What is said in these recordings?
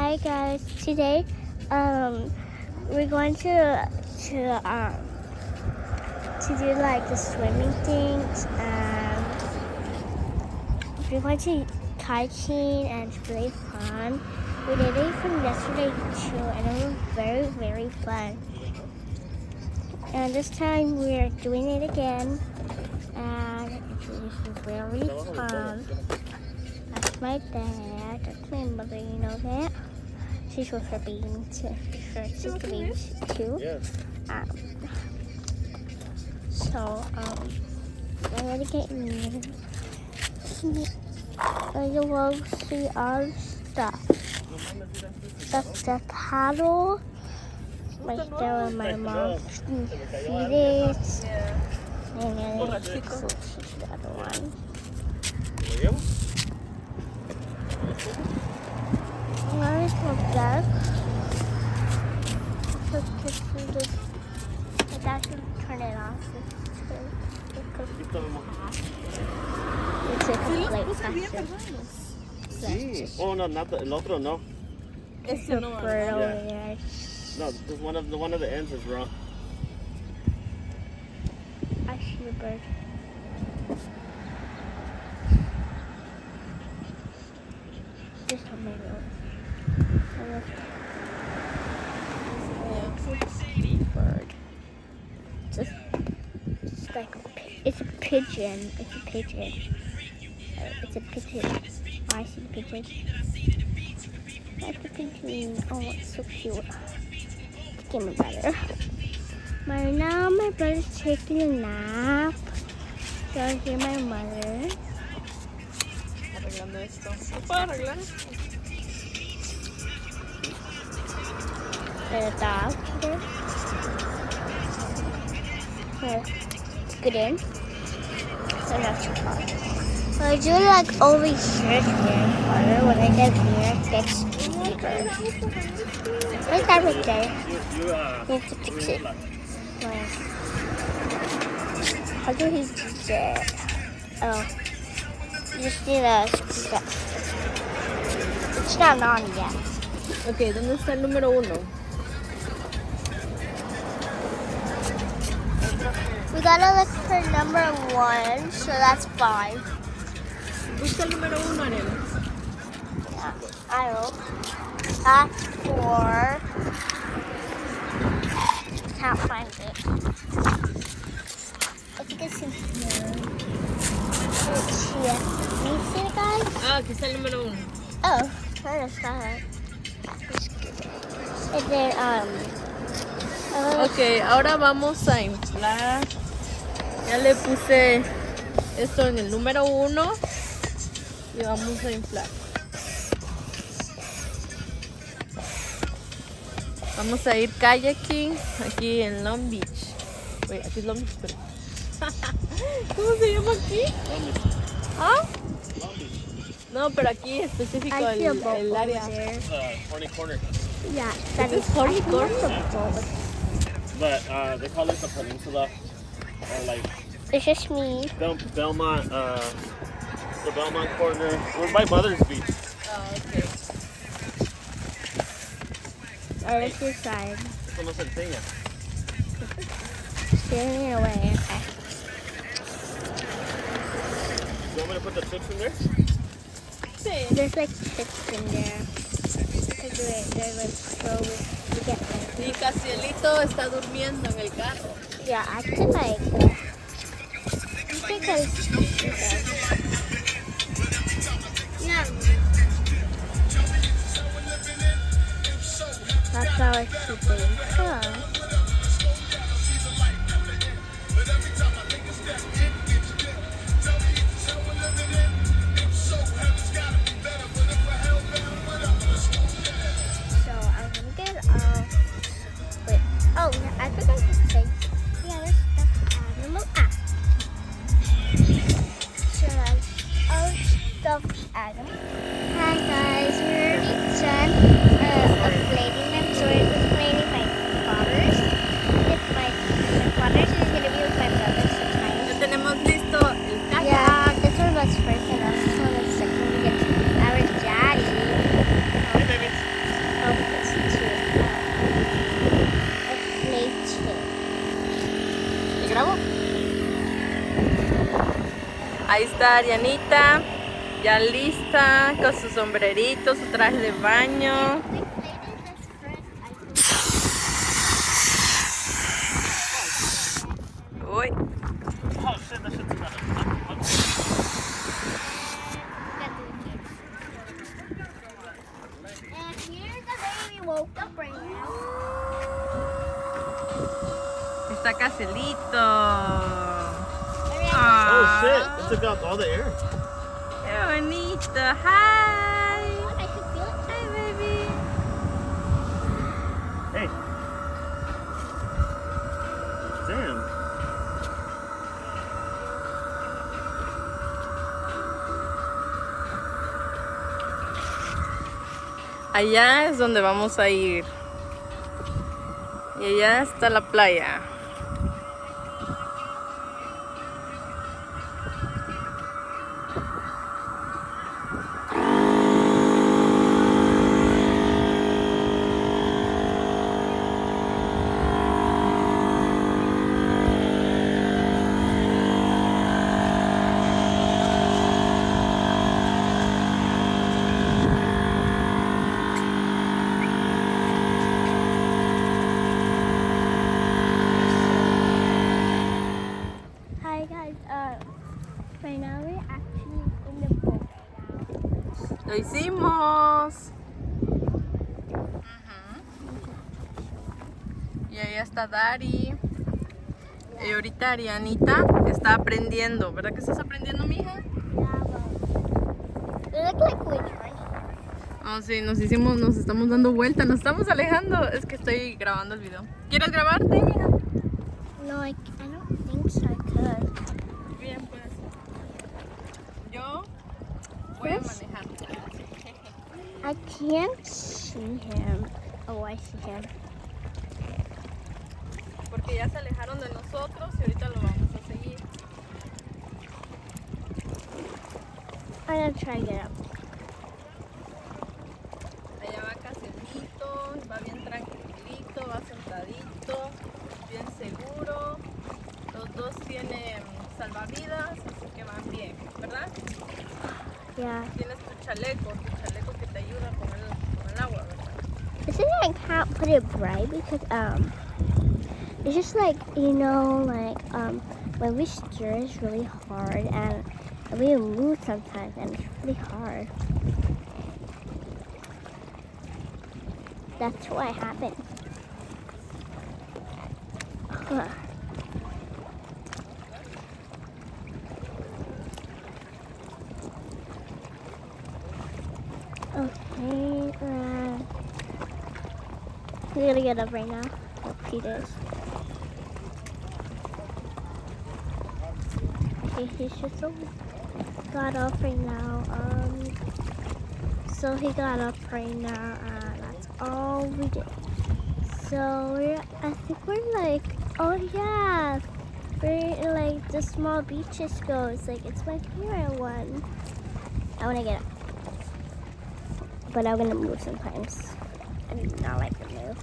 Hi guys. Today, we're going to do like the swimming things. We're going to kayaking and it's really fun. We did it from yesterday too, and it was very, very fun. And this time we're doing it again, and it was very fun. That's my dad. That's my mother. You know that. She's with her baby too. She's the baby too. Yeah. I'm gonna get in here. You will see all the stuff. That's the cattle. Right there where my mom feed it. And then it's the other one. Now it's more black. I should turn it off. It's like faster. Sí. Oh no, not the, el otro no. It's a bird over there. No, there's one of the ends is wrong. I see a bird. Just on my road. Bird. It's like it's a pigeon. It's a pigeon. It's a pigeon. Oh, I see the pigeon. That's the pigeon. Oh, it's so cute. It's getting better. Right now, my brother's taking a nap. So I hear my mother. Arreglando esto. ¿Lo puedo arreglar? There's a dog there. Let's get in. So not too far. So I do like over here, it's very harder. When I get here, it gets bigger. What's that right there? You have to fix it. How do he do that? Oh. You just need to squeeze that. It's not on yet. Ok, ¿dónde está el número 1? We gotta look for number 1, so that's 5. Busca el número 1, Ariel. Yeah, I know. That's 4. Can't find it. I think it's in here. It's here. Can you see it, guys? Ah, aquí está el número 1. Oh, I just saw it. And then, Ok, ahora vamos a inflar. Ya le puse esto en el número 1 y vamos a inflar. Vamos a ir kayaking aquí en Long Beach. Oye, aquí es Long Beach, pero... ¿Cómo se llama aquí? ¿Ah? No, pero aquí específico el área. Horny Corner. yeah, that Is is this Horny Corner? But they call it the península. Or like It's just me. Belmont, the Belmont Corner. We're by Mother's Beach. Oh, okay. Alright, let's decide. Eso no se enseña. Steering it away. Okay. You want me to put the chips in there? Sí. There's like chips in there. They're like so we get like. Y Casielito está durmiendo en el carro. Yeah, I could like. I think yeah. That's how it's keeping. Huh. So I'm gonna get wait. Oh yeah, I forgot to say. Yeah, there's stuffed animal. So that's all stuffed animal. Hi guys, we're already done upgrading them. So we're just playing my daughters. está Arianita, ya lista, con su sombrerito, su traje de baño. Uy. Oh shit, that shit's got And here's the baby woke up right now. Está Caselito. Oh shit, it took out all the air. Qué bonito. Hi. I can feel it. Hi, baby. Hey. Damn. Allá es donde vamos a ir. Y allá está la playa. Hi guys, right now we're actually in the boat right now. Lo hicimos. Y allá está Dari. Y ahorita Arianita está aprendiendo. ¿Verdad que estás aprendiendo, mija? They look like we're trying. Oh, sí, nos estamos dando vuelta, nos estamos alejando. Es que estoy grabando el video. ¿Quieres grabarte, mija? No, I don't think so. I could. Bien, pues. Yo voy a Pues, manejar. I can't see him. Oh, I see him. Porque ya se alejaron de nosotros y ahorita lo vamos a seguir. I'm gonna try to get up. Allá va Caselito, va bien tranquilito, va sentadito, bien seguro. Los dos tienen salvavidas, así que van bien, ¿verdad? Yeah. Tienes tu chaleco que te ayuda con el agua, ¿verdad? This is I can't put it bright because it's just like when we steer it's really hard and we move sometimes and it's really hard. That's what happened. Huh. Okay, he's gonna get up right now. Hope he does. Okay, he's just got up right now. So he got up right now, and that's all we did. So I think we're like, oh yeah, we're like the small beaches go. It's like it's my favorite one. I want to get up, but I'm gonna move sometimes. I do not like to move.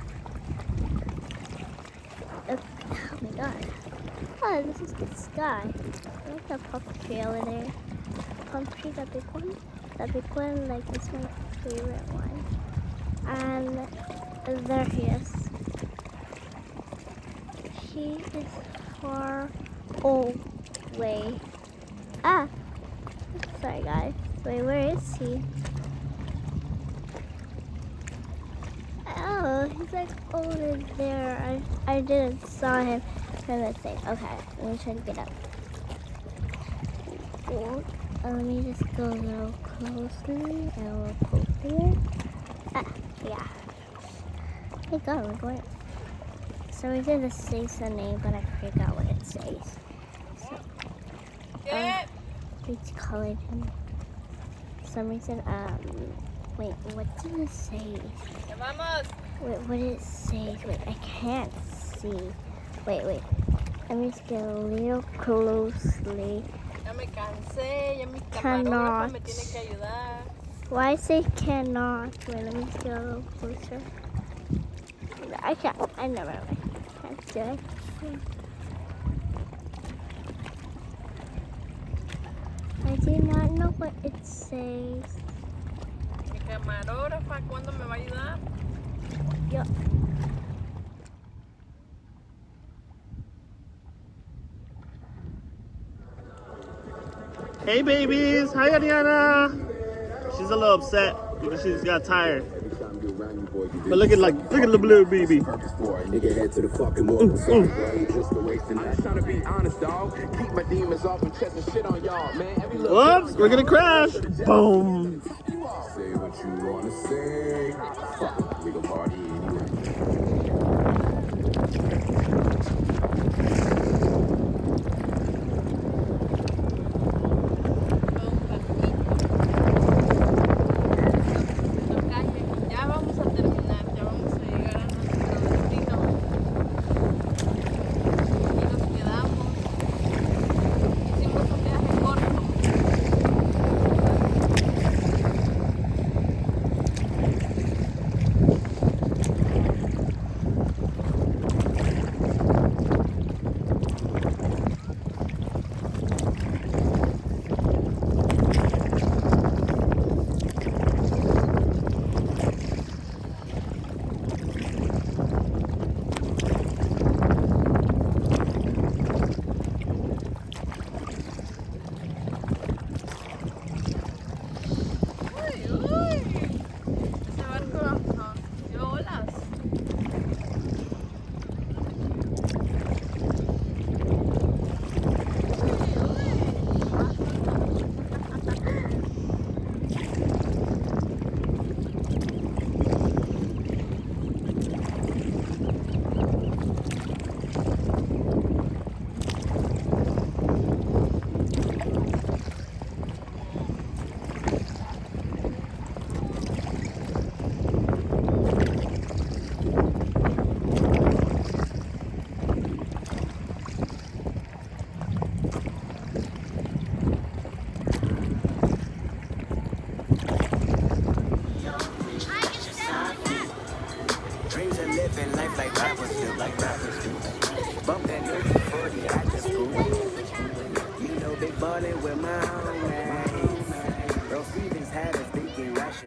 Oh my god. Oh, this is the sky. I like the palm tree over there. Palm tree, the big one. The big one, like, is my favorite one. And there he is. He is far away. Ah! Sorry, guys. Wait, where is he? Oh, he's like over there. I didn't saw him from the thing. Okay, let me try to get up. Let me just go a little closely and a little closer. Ah, yeah. Hey, God, we're going. So we did say some name, but I forgot what it says. So, it's calling him. For some reason, wait, what did it say? Wait, what did it say? Wait, I can't see. Wait. Let me just get a little closely. Ya me cansé, ya mi camarógrafo me tiene que ayudar. Why say cannot? Wait, let me just get a little closer. I can't. I never. I can't do it. I do not know what it says. Mi camarógrafa, ¿cuándo me va a ayudar? Yup. Hey babies, hi Ariana. She's a little upset because she just got tired. But look at the blue baby. Nigga head to the fucking wall. Just a waste of I'm trying to be honest, dog. Keep my demons off and chest and shit on y'all, man. Every little Whoops, we're gonna crash. Boom. say what you wanna say. Fuck, we gon' party anyway. Ya vamos a terminar, ya vamos a llegar a nuestro destino. Y nos quedamos. Hicimos un viaje corto. Uy, uy. Ese barco nos dio olas. Dreams of living life like rappers do, like rappers do.